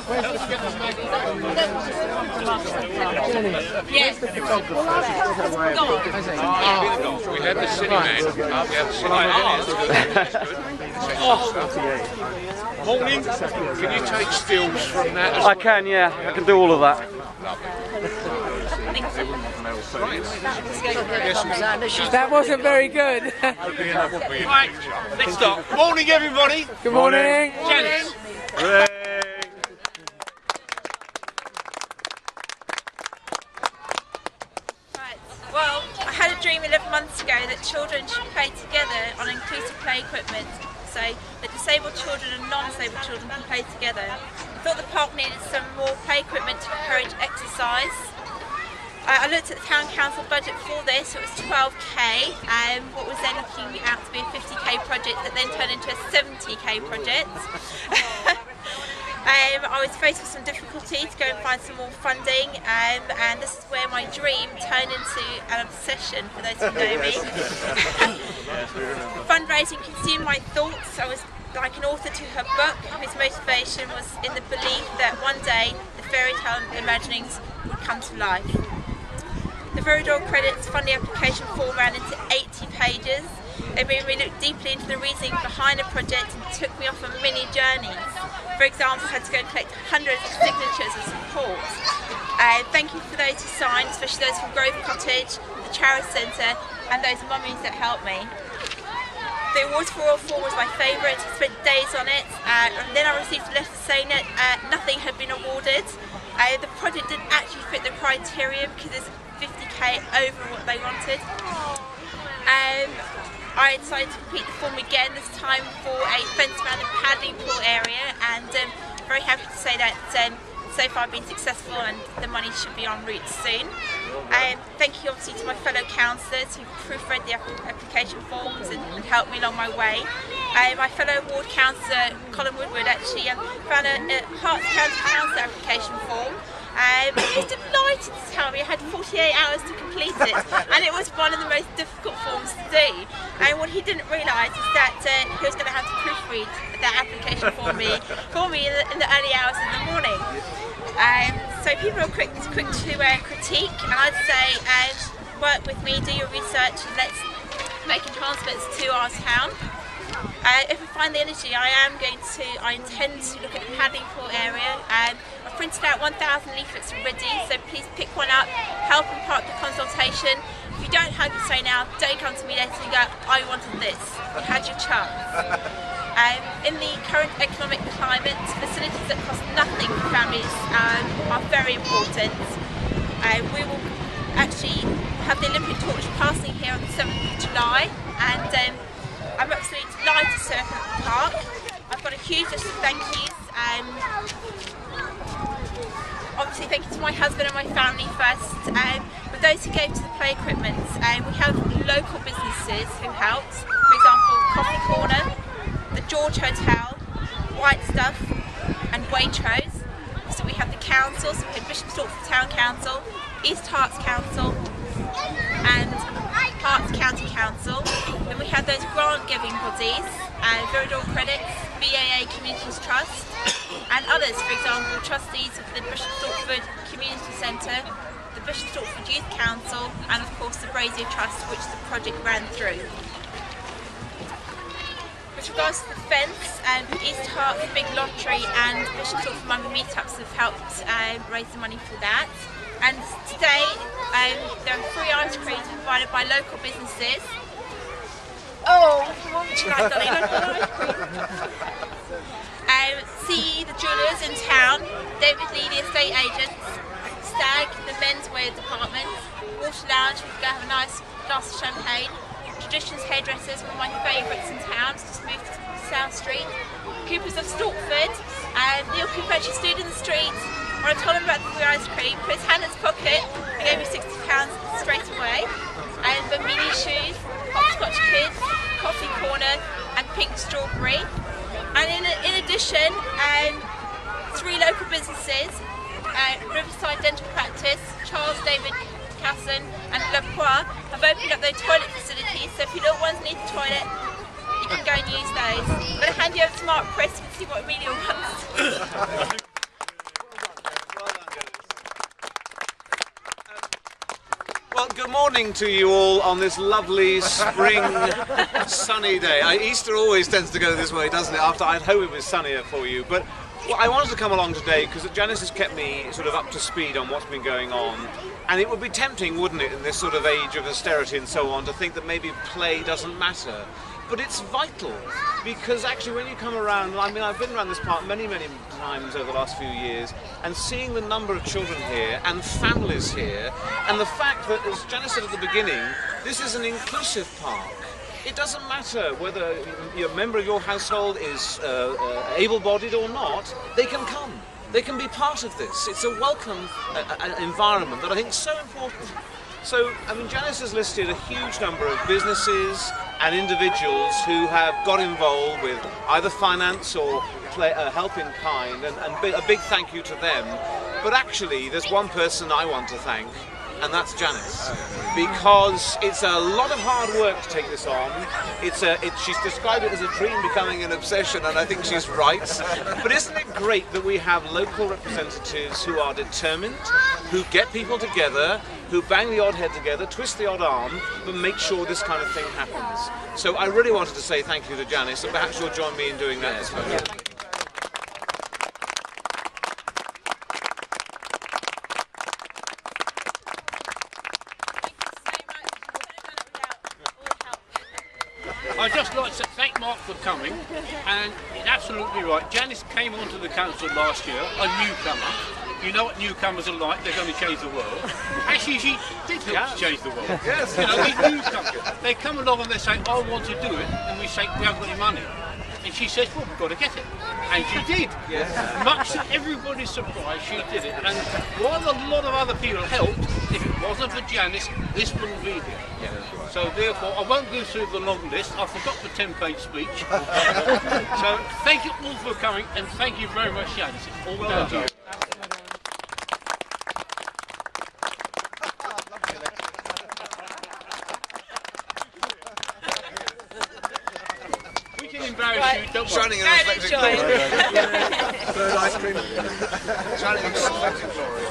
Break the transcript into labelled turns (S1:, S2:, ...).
S1: Yes.
S2: We had the city man. We had the city man. Morning. Can you take stills from that as well?
S3: I can, yeah. I can do all of that.
S4: That wasn't very good.
S2: Right, let's start. Morning, everybody.
S4: Good morning.
S2: Janice.
S1: Well, I had a dream 11 months ago that children should play together on inclusive play equipment, so that disabled children and non-disabled children can play together. I thought the park needed some more play equipment to encourage exercise. I looked at the town council budget for this. It was 12k, what was then looking out to be a 50k project that then turned into a 70k project. I was faced with some difficulty to go and find some more funding, and this is where my dream turned into an obsession, for those who know me. Fundraising consumed my thoughts. I was like an author to her book, whose motivation was in the belief that one day the fairy tale imaginings would come to life. The Veridor Credits funding application form ran into 80 pages. It made me look deeply into the reasoning behind the project and took me off on many journeys. For example, I had to go and collect hundreds of signatures of support. Thank you for those who signed, especially those from Grove Cottage, the Charity Centre, and those mummies that helped me. The Awards for All form was my favourite. I spent days on it, and then I received a letter saying that nothing had been awarded. The project didn't actually fit the criteria because it's 50k over what they wanted. I decided to complete the form again, this time for a fence-mounted paddling pool area, and very happy to say that so far I've been successful and the money should be en route soon. Thank you obviously to my fellow councillors who proofread the application forms and helped me along my way. My fellow ward councillor Colin Woodward actually found a Herts County Council application form. He was delighted to tell me I had 48 hours to complete it, and it was one of the most difficult forms to do. And what he didn't realise is that he was going to have to proofread that application for me in the early hours of the morning. So people are quick to critique, and I'd say work with me, do your research, and let's make enhancements to our town. If we find the energy, I intend to look at the paddling pool area. I've printed out 1,000 leaflets already, so please pick one up, help and part of the consultation. If you don't have your say now, don't come to me later and go, I wanted this. You had your chance. In the current economic climate, facilities that cost nothing for families are very important. We will actually have the Olympic torch passing here on the 7th of July, and I'm absolutely delighted to serve at the park. I've got a huge list of thank yous. Obviously thank you to my husband and my family first. With those who gave to the play equipment, we have local businesses who helped. For example, Coffee Corner, the George Hotel, White Stuff and Waitrose. So we have the council, so we have Bishop Stortford Town Council, East Herts Council and Herts County Council. Then we have those grant giving bodies, Veridor Credits, BAA Communities Trust and others, for example trustees of the Bishop Stortford Community Centre, the Bishop Stortford Youth Council and of course the Brazier Trust, which the project ran through. With regards to the fence, East Herts Big Lottery and Bishop Stortford Mummy Meetups have helped raise the money for that. And today there are free ice creams provided by local businesses. Oh, what would you like, darling? Ice cream. See the jewellers in town, David Lee, the estate agents, Stag, the menswear department, Water Lounge, we can have a nice glass of champagne, Traditions Hairdressers, one of my favourites in town, just moved to South Street, Coopers of Stortford, Neil Cooper actually stood in the street when I told him about the free ice cream, put his hand in his pocket and gave me £60 straight away. And Bambini Shoes, Hopscotch Kids, Coffee Corner and Pink Strawberry. And in addition, 3 local businesses, Riverside Dental Practice, Charles David Casson and La Poire have opened up their toilet facilities, so if your little ones need the toilet, you can go and use those. I'm going to hand you over to Mark Prisk and see what Amelia wants.
S2: morning to you all on this lovely spring sunny day. Easter always tends to go this way, doesn't it? After I'd hope it was sunnier for you, but I wanted to come along today because Janice has kept me sort of up to speed on what's been going on, and it would be tempting, wouldn't it, in this sort of age of austerity and so on, to think that maybe play doesn't matter. But it's vital, because actually when you come around, I mean, I've been around this park many times over the last few years, and seeing the number of children here and families here, and the fact that, as Janice said at the beginning, this is an inclusive park. It doesn't matter whether a member of your household is able-bodied or not, they can come. They can be part of this. It's a welcome environment that I think is so important. So, I mean, Janice has listed a huge number of businesses and individuals who have got involved with either finance or help in kind, and a big thank you to them. But actually, there's one person I want to thank, and that's Janice, because it's a lot of hard work to take this on. She's described it as a dream becoming an obsession, and I think she's right. But isn't it great that we have local representatives who are determined, who get people together, who bang the odd head together, twist the odd arm, but make sure this kind of thing happens. So I really wanted to say thank you to Janice, and perhaps you'll join me in doing that as well.
S5: I'd just like to thank Mark for coming, and it's absolutely right. Janice came onto the council last year, a newcomer. You know what newcomers are like, they're going to change the world. Actually, she did help to change the world.
S2: Yes.
S5: You know, these newcomers, they come along and they say, I want to do it, and we say, we haven't got any money. And she says, well, we've got to get it. And she did. Yes. Much to everybody's surprise, she did it. And while a lot of other people helped, if it wasn't for Janice, this wouldn't be here. Yes. So therefore, I won't go through the long list. I forgot the 10-page speech. So thank you all for coming, and thank you very much, Janice. It's all down to you. Embarrass you, don't
S2: Shining in reflecting glory. Third ice cream. Shining in reflecting glory.